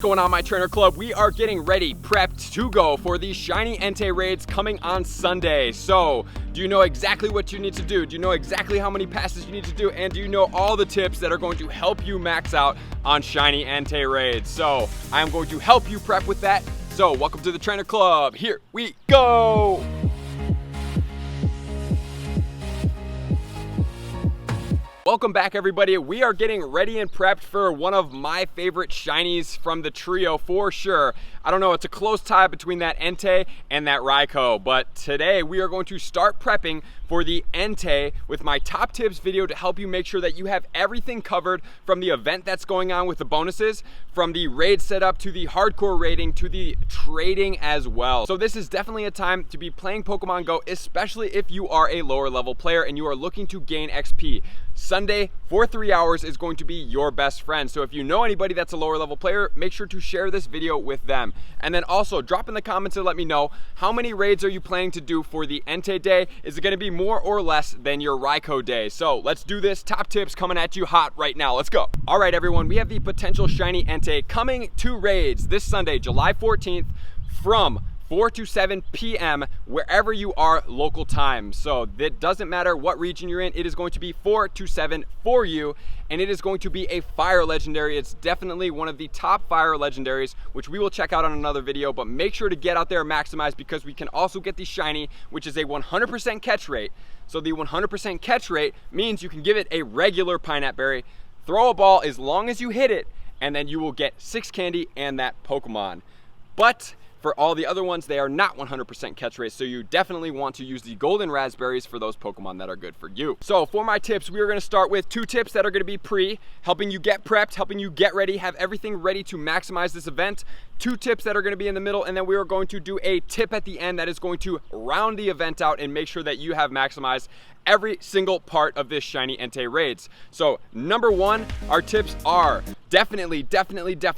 Going on, my trainer club? We are getting ready, prepped to go for the shiny Entei raids coming on Sunday. So do you know exactly what you need to do? Do you know exactly how many passes you need to do? And do you know all the tips that are going to help you max out on shiny Entei raids? So I'm going to help you prep with that. So welcome to the trainer club. Here we go. Welcome back, everybody. We are getting ready and prepped for one of my favorite shinies from the trio for sure. I don't know, it's a close tie between that Entei and that Raikou, but today we are going to start prepping for the Entei with my top tips video to help you make sure that you have everything covered from the event that's going on with the bonuses, from the raid setup to the hardcore raiding to the trading as well. So this is definitely a time to be playing Pokemon Go, especially if you are a lower level player and you are looking to gain XP. Sunday for 3 hours is going to be your best friend. So if you know anybody that's a lower level player, make sure to share this video with them. And then also drop in the comments and let me know how many raids are you planning to do for the Entei day. Is it going to be more or less than your Raikou day? So let's do this. Top tips coming at you hot right now. Let's go. All right, everyone, we have the potential shiny Entei coming to raids this Sunday, July 14th from 4 to 7 p.m. wherever you are local time. So it doesn't matter what region you're in, it is going to be 4 to 7 for you, and it is going to be a fire legendary. It's definitely one of the top fire legendaries, which we will check out on another video, but make sure to get out there and maximize because we can also get the shiny, which is a 100% catch rate. So the 100% catch rate means you can give it a regular Pineapple Berry, throw a ball as long as you hit it, and then you will get 6 candy and that Pokemon. But for all the other ones, they are not 100% catch rates, so you definitely want to use the golden raspberries for those Pokemon that are good for you. So for my tips, we are going to start with 2 tips that are going to be helping you get prepped, helping you get ready, have everything ready to maximize this event. 2 tips that are going to be in the middle, and then we are going to do a tip at the end that is going to round the event out and make sure that you have maximized every single part of this shiny Entei raids. So number 1, our tips are definitely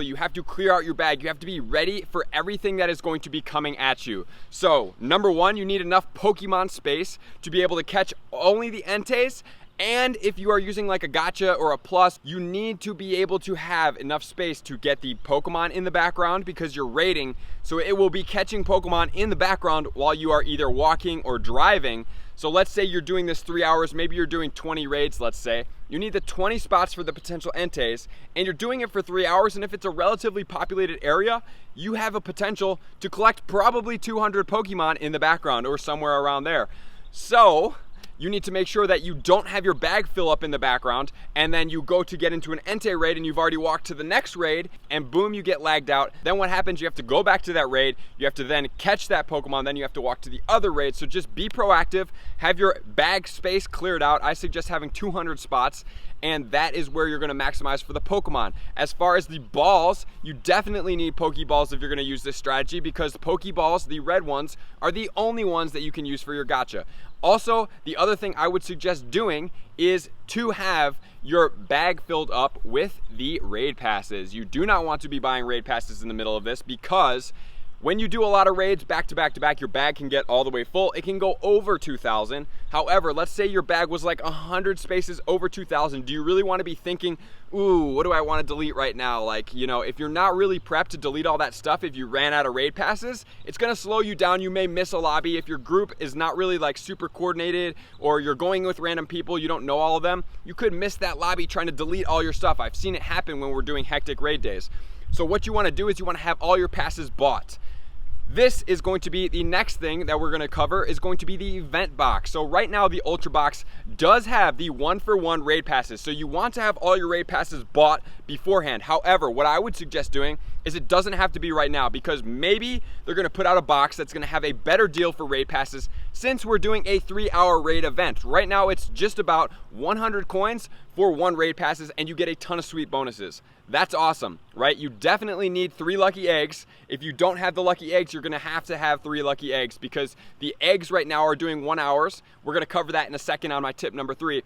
you have to clear out your bag. You have to be ready for everything that is going to be coming at you. So number 1, you need enough Pokemon space to be able to catch only the Enteis. And if you are using like a gacha or a plus, you need to be able to have enough space to get the Pokemon in the background because you're raiding. So it will be catching Pokemon in the background while you are either walking or driving. So let's say you're doing this 3 hours, maybe you're doing 20 raids, let's say. You need the 20 spots for the potential Enteis, and you're doing it for 3 hours, and if it's a relatively populated area, you have a potential to collect probably 200 Pokemon in the background or somewhere around there. So you need to make sure that you don't have your bag fill up in the background, and then you go to get into an Entei raid and you've already walked to the next raid, and boom, you get lagged out. Then what happens? You have to go back to that raid, you have to then catch that Pokemon, then you have to walk to the other raid. So just be proactive, have your bag space cleared out. I suggest having 200 spots, and that is where you're going to maximize for the Pokemon. As far as the balls, you definitely need Pokeballs if you're going to use this strategy, because Pokeballs, the red ones, are the only ones that you can use for your gacha. Also, the other thing I would suggest doing is to have your bag filled up with the raid passes. You do not want to be buying raid passes in the middle of this, because when you do a lot of raids back to back to back, your bag can get all the way full. It can go over 2,000. However, let's say your bag was like 100 spaces over 2,000. Do you really want to be thinking, ooh, what do I want to delete right now? Like, you know, if you're not really prepped to delete all that stuff, if you ran out of raid passes, it's going to slow you down. You may miss a lobby. If your group is not really like super coordinated, or you're going with random people, you don't know all of them, you could miss that lobby trying to delete all your stuff. I've seen it happen when we're doing hectic raid days. So what you want to do is you want to have all your passes bought. This is going to be the next thing that we're going to cover, is going to be the event box. So right now the Ultra Box does have the 1-for-1 raid passes. So you want to have all your raid passes bought beforehand. However, what I would suggest doing is it doesn't have to be right now, because maybe they're going to put out a box that's going to have a better deal for raid passes since we're doing a 3-hour raid event. Right now it's just about 100 coins for 1 raid passes, and you get a ton of sweet bonuses. That's awesome, right? You definitely need 3 lucky eggs. If you don't have the lucky eggs, you're gonna have to have 3 lucky eggs, because the eggs right now are doing 1 hour. We're gonna cover that in a second on my tip number 3.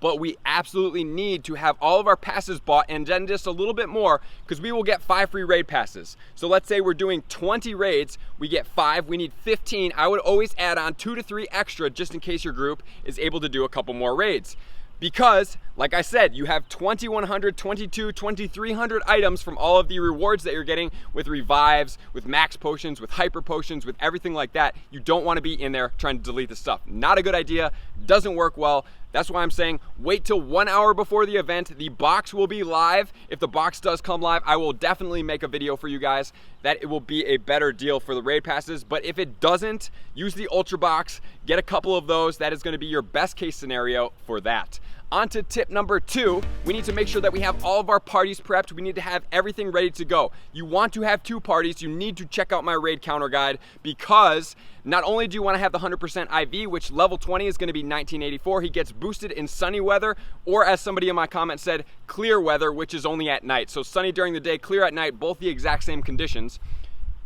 But we absolutely need to have all of our passes bought, and then just a little bit more, because we will get 5 free raid passes. So let's say we're doing 20 raids, we get 5, we need 15. I would always add on 2 to 3 extra just in case your group is able to do a couple more raids. Because, like I said, you have 2,100, 22, 2,300 items from all of the rewards that you're getting with revives, with max potions, with hyper potions, with everything like that. You don't want to be in there trying to delete the stuff. Not a good idea, doesn't work well. That's why I'm saying wait till 1 hour before the event. The box will be live. If the box does come live, I will definitely make a video for you guys that it will be a better deal for the raid passes. But if it doesn't, use the Ultra Box, get a couple of those. That is going to be your best case scenario for that. On to tip number 2, we need to make sure that we have all of our parties prepped. We need to have everything ready to go. You want to have 2 parties, you need to check out my raid counter guide, because not only do you want to have the 100% IV, which level 20 is going to be 1984, he gets boosted in sunny weather, or as somebody in my comment said, clear weather, which is only at night. So sunny during the day, clear at night, both the exact same conditions.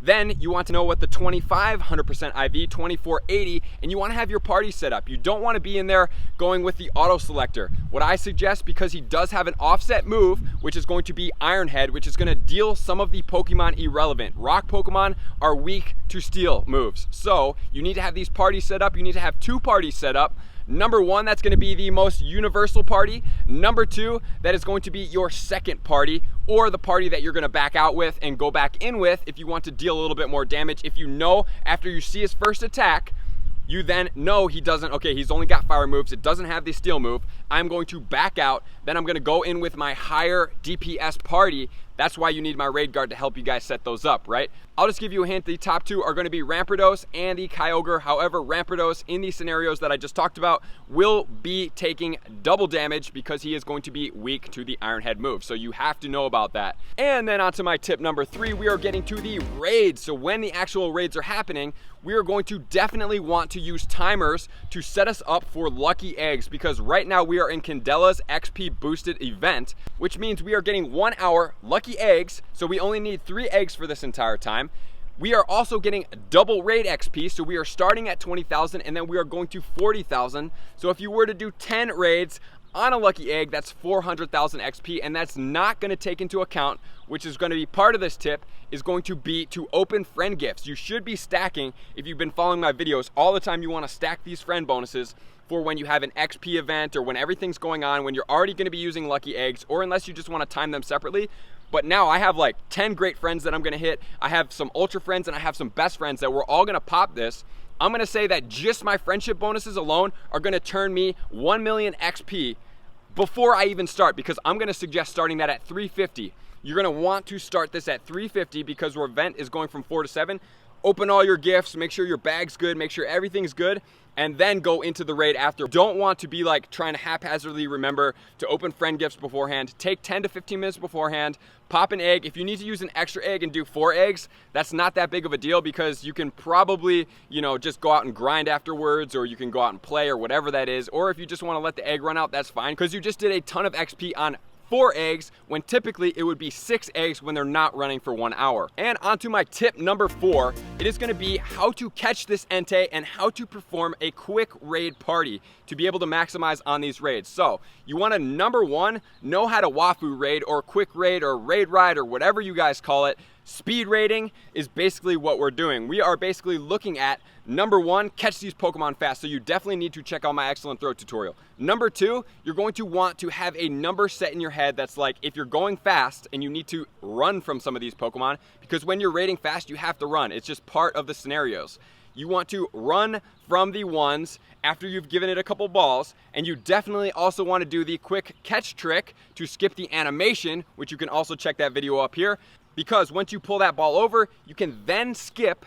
Then you want to know what the 25 100% IV, 2480, and you want to have your party set up. You don't want to be in there going with the auto selector. What I suggest, because he does have an offset move, which is going to be Iron Head, which is going to deal some of the Pokemon irrelevant. Rock Pokemon are weak to steel moves. So you need to have these parties set up. You need to have 2 parties set up. Number 1, that's going to be the most universal party. Number 2, that is going to be your second party, or the party that you're going to back out with and go back in with if you want to deal a little bit more damage. If you know after you see his first attack, you then know he doesn't, okay, he's only got fire moves, it doesn't have the steel move, I'm going to back out, then I'm going to go in with my higher DPS party. That's why you need my raid guard to help you guys set those up, right? I'll just give you a hint. The top 2 are going to be Rampardos and the Kyogre. However, Rampardos in these scenarios that I just talked about will be taking double damage because he is going to be weak to the Iron Head move. So you have to know about that. And then on to my tip number 3, we are getting to the raids. So when the actual raids are happening, we are going to definitely want to use timers to set us up for lucky eggs, because right now we are in Candela's XP boosted event, which means we are getting 1 hour lucky eggs. So we only need 3 eggs for this entire time. We are also getting double raid XP, so we are starting at 20,000 and then we are going to 40,000. So if you were to do 10 raids on a lucky egg, that's 400,000 XP, and that's not going to take into account, which is going to be part of this tip, is going to be to open friend gifts. You should be stacking, if you've been following my videos, all the time you want to stack these friend bonuses for when you have an XP event or when everything's going on, when you're already going to be using lucky eggs, or unless you just want to time them separately. But now I have like 10 great friends that I'm going to hit. I have some ultra friends and I have some best friends that we're all going to pop this. I'm going to say that just my friendship bonuses alone are going to turn me 1 million XP before I even start, because I'm going to suggest starting that at 350. You're going to want to start this at 350 because our event is going from 4 to 7. Open all your gifts, make sure your bag's good, make sure everything's good, and then go into the raid after. Don't want to be like trying to haphazardly remember to open friend gifts beforehand. Take 10 to 15 minutes beforehand, pop an egg. If you need to use an extra egg and do 4 eggs, that's not that big of a deal, because you can probably, you know, just go out and grind afterwards, or you can go out and play, or whatever that is. Or if you just want to let the egg run out, that's fine, because you just did a ton of XP on 4 eggs, when typically it would be 6 eggs when they're not running for 1 hour. And onto my tip number 4, it is going to be how to catch this Entei and how to perform a quick raid party to be able to maximize on these raids. So you want to, number 1, know how to WAFU raid or quick raid or raid ride or whatever you guys call it. Speed raiding is basically what we're doing. We are basically looking at, number 1, catch these Pokemon fast. So you definitely need to check out my excellent throw tutorial. Number 2, you're going to want to have a number set in your head that's like, if you're going fast and you need to run from some of these Pokemon, because when you're raiding fast, you have to run. It's just part of the scenarios. You want to run from the ones after you've given it a couple balls, and you definitely also want to do the quick catch trick to skip the animation, which you can also check that video up here, because once you pull that ball over, you can then skip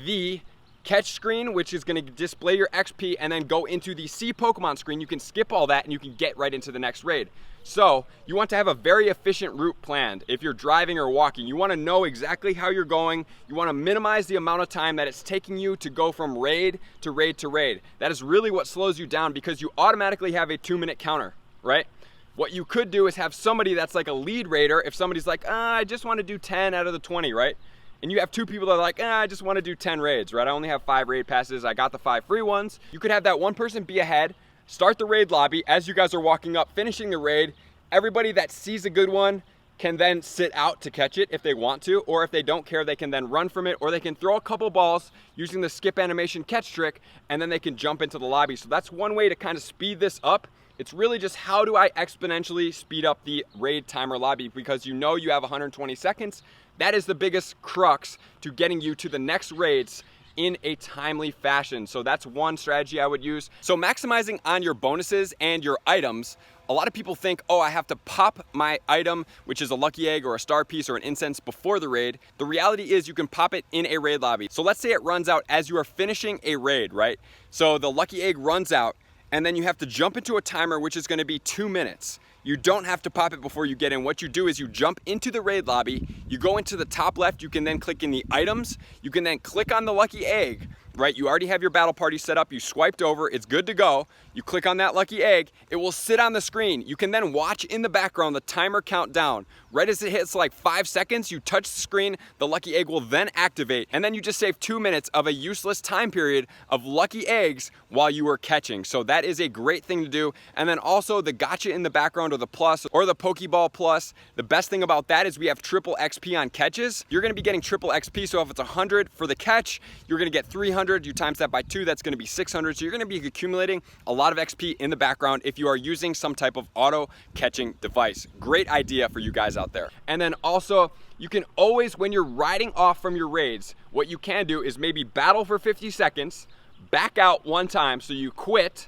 the catch screen, which is going to display your XP, and then go into the See Pokemon screen. You can skip all that and you can get right into the next raid. So you want to have a very efficient route planned. If you're driving or walking, you want to know exactly how you're going. You want to minimize the amount of time that it's taking you to go from raid to raid to raid. That is really what slows you down, because you automatically have a 2-minute counter, right? What you could do is have somebody that's like a lead raider. If somebody's like, I just want to do 10 out of the 20, right? And you have 2 people that are like, I just want to do 10 raids, right? I only have 5 raid passes. I got the 5 free ones. You could have that one person be ahead, start the raid lobby. As you guys are walking up, finishing the raid, everybody that sees a good one can then sit out to catch it if they want to, or if they don't care, they can then run from it, or they can throw a couple balls using the skip animation catch trick, and then they can jump into the lobby. So that's one way to kind of speed this up. It's really just how do I exponentially speed up the raid timer lobby, because you know you have 120 seconds. That is the biggest crux to getting you to the next raids in a timely fashion. So that's one strategy I would use. So maximizing on your bonuses and your items. A lot of people think, oh, I have to pop my item, which is a lucky egg or a star piece or an incense before the raid. The reality is you can pop it in a raid lobby. So let's say it runs out as you are finishing a raid, right? So the lucky egg runs out, and then you have to jump into a timer, which is gonna be 2 minutes. You don't have to pop it before you get in. What you do is you jump into the raid lobby, you go into the top left, you can then click in the items, you can then click on the lucky egg, right? You already have your battle party set up, you swiped over, it's good to go. You click on that lucky egg, it will sit on the screen. You can then watch in the background the timer count down. Right as it hits like 5 seconds, you touch the screen, the lucky egg will then activate, and then you just save 2 minutes of a useless time period of lucky eggs while you were catching. So that is a great thing to do. And then also the gotcha in the background, or the plus, or the Pokeball plus. The best thing about that is we have triple XP on catches. You're gonna be getting triple XP, so if it's 100 for the catch, you're gonna get 300. You times that by 2, that's gonna be 600. So you're gonna be accumulating a lot of XP in the background if you are using some type of auto catching device. Great idea for you guys out there. And then also, you can always, when you're riding off from your raids, what you can do is maybe battle for 50 seconds, back out one time, so you quit.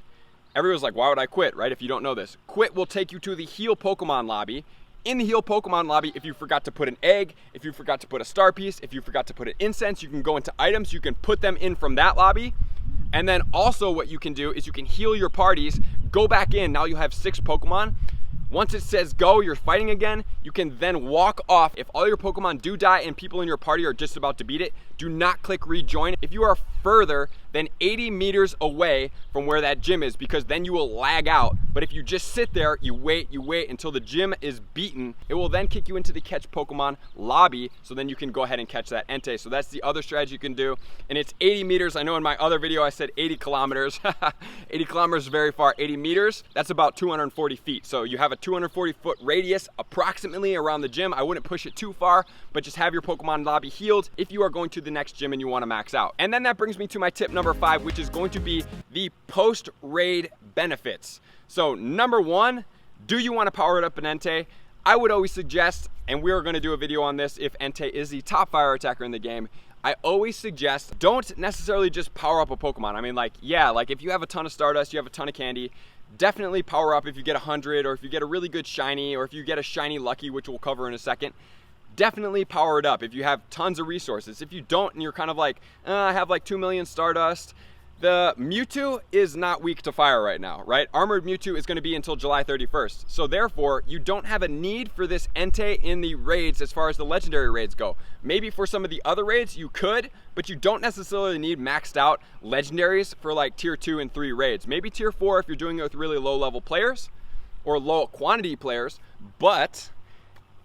Everyone's like, why would I quit, right? If you don't know this. Quit will take you to the heal Pokemon lobby. In the heal Pokemon lobby, if you forgot to put an egg, if you forgot to put a star piece, if you forgot to put an incense, you can go into items, you can put them in from that lobby. And then also what you can do is you can heal your parties, go back in, now you have 6 Pokemon. Once it says go, you're fighting again, you can then walk off. If all your Pokemon do die and people in your party are just about to beat it, do not click rejoin if you are further than 80 meters away from where that gym is, because then you will lag out. But if you just sit there, you wait until the gym is beaten, it will then kick you into the catch Pokemon lobby, so then you can go ahead and catch that Entei. So that's the other strategy you can do. And it's 80 meters. I know in my other video I said 80 kilometers. 80 kilometers is very far. 80 meters, that's about 240 feet. So you have a 240 foot radius approximately around the gym. I wouldn't push it too far, but just have your Pokemon lobby healed if you are going to the next gym and you want to max out. And then that brings me to my tip number 5, which is going to be the post-raid benefits. So number 1, do you want to power it up in Entei? I would always suggest, and we're going to do a video on this if Entei is the top fire attacker in the game, I always suggest don't necessarily just power up a Pokemon. I mean, like, yeah, like if you have a ton of Stardust, you have a ton of candy, definitely power up if you get 100, or if you get a really good shiny, or if you get a shiny lucky, which we'll cover in a second. Definitely power it up if you have tons of resources. If you don't and you're kind of like, I have like 2 million Stardust, the Mewtwo is not weak to fire right now, right? Armored Mewtwo is going to be until July 31st. So therefore, you don't have a need for this Entei in the raids as far as the legendary raids go. Maybe for some of the other raids you could, but you don't necessarily need maxed out legendaries for like tier 2 and 3 raids. Maybe tier 4 if you're doing it with really low level players or low quantity players, but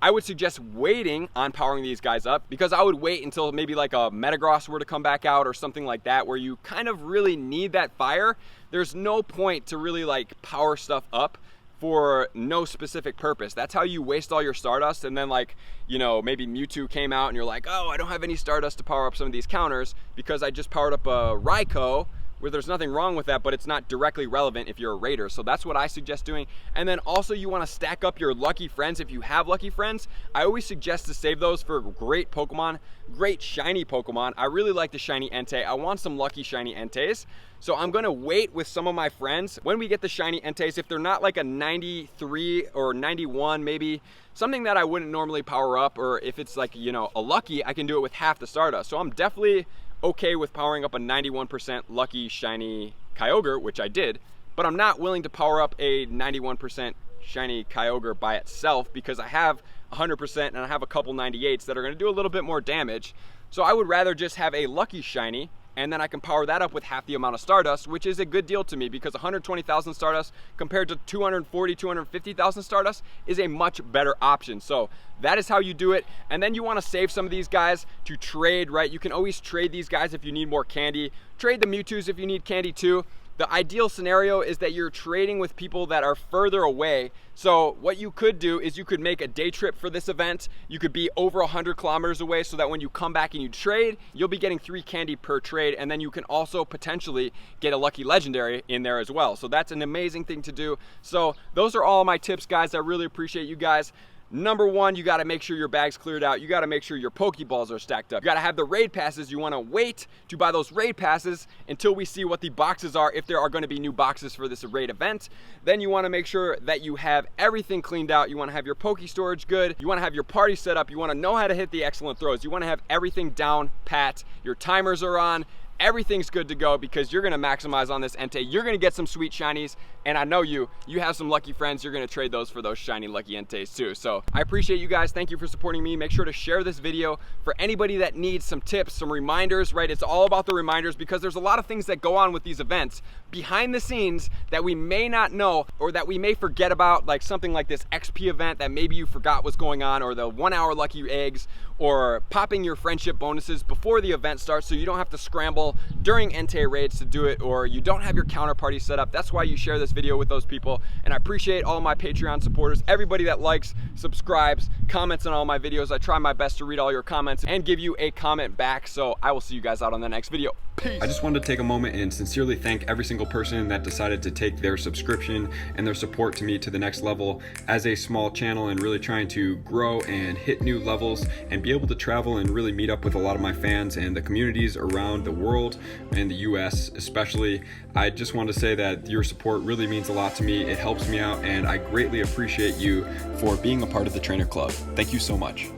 I would suggest waiting on powering these guys up, because I would wait until maybe like a Metagross were to come back out or something like that, where you kind of really need that fire. There's no point to really like power stuff up for no specific purpose. That's how you waste all your Stardust, and then like, you know, maybe Mewtwo came out and you're like, oh, I don't have any Stardust to power up some of these counters because I just powered up a Raikou, where there's nothing wrong with that, but it's not directly relevant if you're a raider. So that's what I suggest doing. And then also you wanna stack up your lucky friends. If you have lucky friends, I always suggest to save those for great Pokemon, great shiny Pokemon. I really like the shiny Entei. I want some lucky shiny Enteis. So I'm gonna wait with some of my friends when we get the shiny Enteis. If they're not like a 93 or 91 maybe, something that I wouldn't normally power up, or if it's like, you know, a lucky, I can do it with half the Stardust. So I'm definitely okay with powering up a 91% lucky shiny Kyogre, which I did, but I'm not willing to power up a 91% shiny Kyogre by itself, because I have 100% and I have a couple 98s that are going to do a little bit more damage. So I would rather just have a lucky shiny, and then I can power that up with half the amount of Stardust, which is a good deal to me, because 120,000 Stardust compared to 240, 250,000 Stardust is a much better option. So that is how you do it. And then you want to save some of these guys to trade, right? You can always trade these guys if you need more candy. Trade the Mewtwo's if you need candy too. The ideal scenario is that you're trading with people that are further away. So what you could do is you could make a day trip for this event. You could be over 100 kilometers away so that when you come back and you trade, you'll be getting 3 candy per trade, and then you can also potentially get a lucky legendary in there as well. So that's an amazing thing to do. So those are all my tips, guys. I really appreciate you guys. Number one, you gotta make sure your bag's cleared out. You gotta make sure your Pokeballs are stacked up. You gotta have the raid passes. You wanna wait to buy those raid passes until we see what the boxes are, if there are gonna be new boxes for this raid event. Then you wanna make sure that you have everything cleaned out. You wanna have your Poke storage good. You wanna have your party set up. You wanna know how to hit the excellent throws. You wanna have everything down pat. Your timers are on. Everything's good to go because you're gonna maximize on this Entei. You're gonna get some sweet shinies, and I know you have some lucky friends. You're gonna trade those for those shiny lucky Enteis too. So I appreciate you guys. Thank you for supporting me. Make sure to share this video for anybody that needs some tips, some reminders, right? It's all about the reminders because there's a lot of things that go on with these events behind the scenes that we may not know or that we may forget about, like something like this XP event that maybe you forgot was going on, or the 1 hour lucky eggs, or popping your friendship bonuses before the event starts so you don't have to scramble during Entei raids to do it, or you don't have your counterparty set up. That's why you share this video with those people. And I appreciate all my Patreon supporters, everybody that likes, subscribes, comments on all my videos. I try my best to read all your comments and give you a comment back. So I will see you guys out on the next video. Peace. I just wanted to take a moment and sincerely thank every single person that decided to take their subscription and their support to me to the next level as a small channel, and really trying to grow and hit new levels and be able to travel and really meet up with a lot of my fans and the communities around the world and the US especially. I just want to say that your support really means a lot to me. It helps me out, and I greatly appreciate you for being a part of the Trainer Club. Thank you so much.